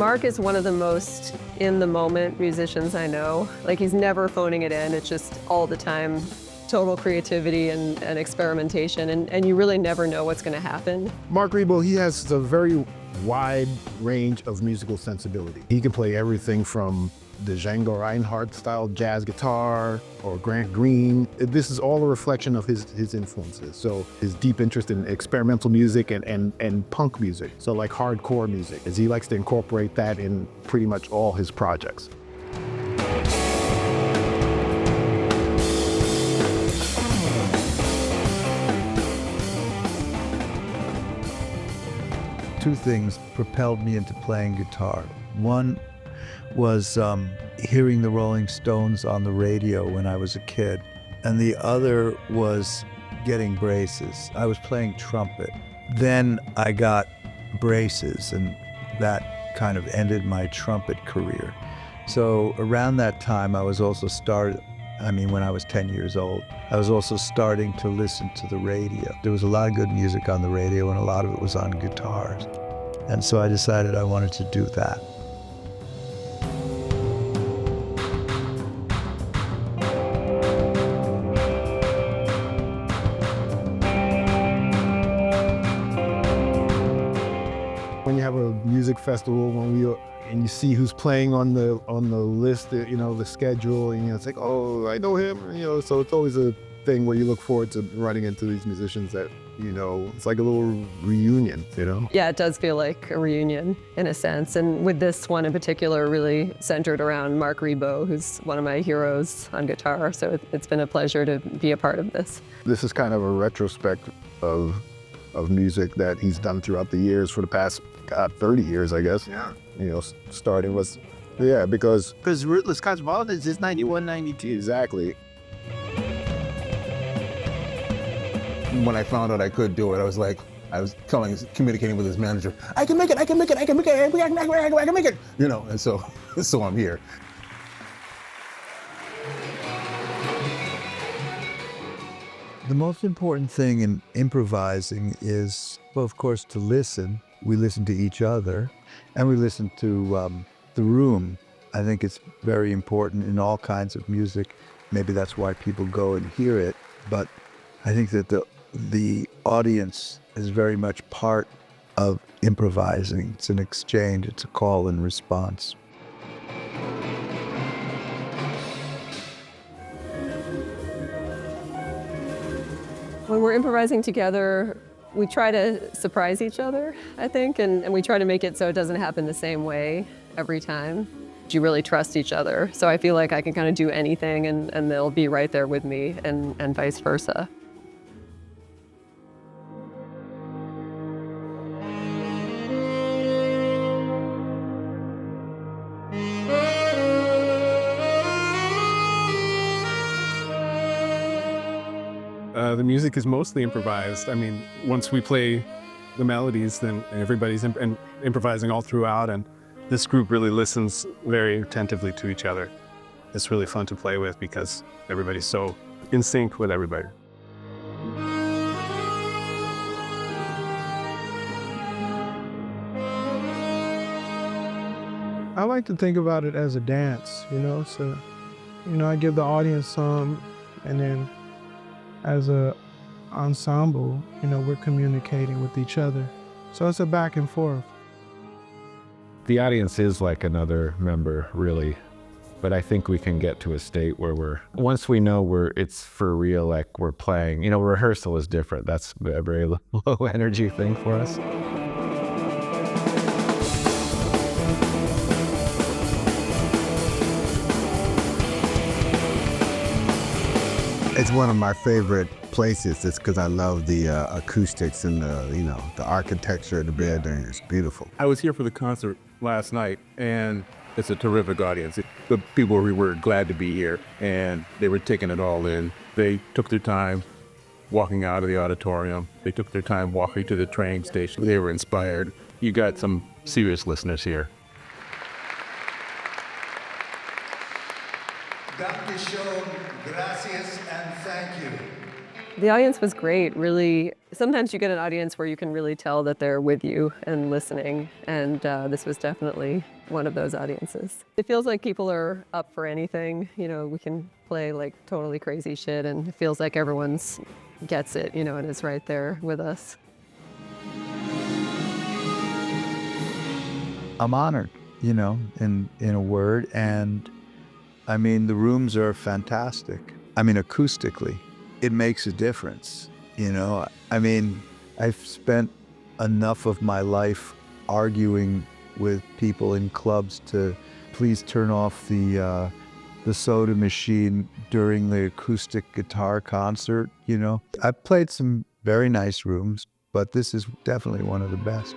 Marc is one of the most in-the-moment musicians I know. Like, he's never phoning it in. It's just all the time, total creativity and experimentation, and you really never know what's going to happen. Marc Ribot, he has a very wide range of musical sensibility. He can play everything from the Django Reinhardt style jazz guitar or Grant Green. This is all a reflection of his influences. So his deep interest in experimental music and punk music. So like hardcore music, as he likes to incorporate that in pretty much all his projects. Two things propelled me into playing guitar. One was hearing the Rolling Stones on the radio when I was a kid, and the other was getting braces. I was playing trumpet. Then I got braces, and that kind of ended my trumpet career. So around that time, I was also when I was 10 years old, I was also starting to listen to the radio. There was a lot of good music on the radio, and a lot of it was on guitars. And so I decided I wanted to do that. When you have a music festival, and you see who's playing on the list, the schedule, and it's like, oh, I know him, so it's always a thing where you look forward to running into these musicians that, it's like a little reunion, Yeah, it does feel like a reunion in a sense. And with this one in particular, really centered around Marc Ribot, who's one of my heroes on guitar. So it's been a pleasure to be a part of this. This is kind of a retrospect of music that he's done throughout the years for the past 30 years, I guess. Yeah. Starting was, because Rootless Cosmopolitans is 91, 92. Exactly. When I found out I could do it, I was communicating with his manager. I can make it, I can make it, I can make it, I can make it. And so I'm here. The most important thing in improvising is, well, of course, to listen. We listen to each other, and we listen to the room. I think it's very important in all kinds of music. Maybe that's why people go and hear it, but I think that the audience is very much part of improvising. It's an exchange, it's a call and response. When we're improvising together, we try to surprise each other, I think, and we try to make it so it doesn't happen the same way every time. You really trust each other. So I feel like I can kind of do anything and they'll be right there with me and vice versa. The music is mostly improvised. Once we play the melodies, then everybody's improvising all throughout, and this group really listens very attentively to each other. It's really fun to play with because everybody's so in sync with everybody. I like to think about it as a dance, so, I give the audience some, and then as a ensemble, we're communicating with each other. So it's a back and forth. The audience is like another member, really. But I think we can get to a state where once we know it's for real, like we're playing, rehearsal is different. That's a very low energy thing for us. It's one of my favorite places. It's because I love the acoustics and the architecture of the building. It's beautiful. I was here for the concert last night, and it's a terrific audience. The people were glad to be here, and they were taking it all in. They took their time walking out of the auditorium. They took their time walking to the train station. They were inspired. You got some serious listeners here. Dankeschön, gracias, and thank you. The audience was great, really. Sometimes you get an audience where you can really tell that they're with you and listening, and this was definitely one of those audiences. It feels like people are up for anything. You know, we can play like totally crazy shit, and it feels like everyone's gets it, you know, and is right there with us. I'm honored, you know, in a word, and I mean, the rooms are fantastic. I mean, acoustically, it makes a difference, you know. I mean, I've spent enough of my life arguing with people in clubs to please turn off the soda machine during the acoustic guitar concert, you know. I've played some very nice rooms, but this is definitely one of the best.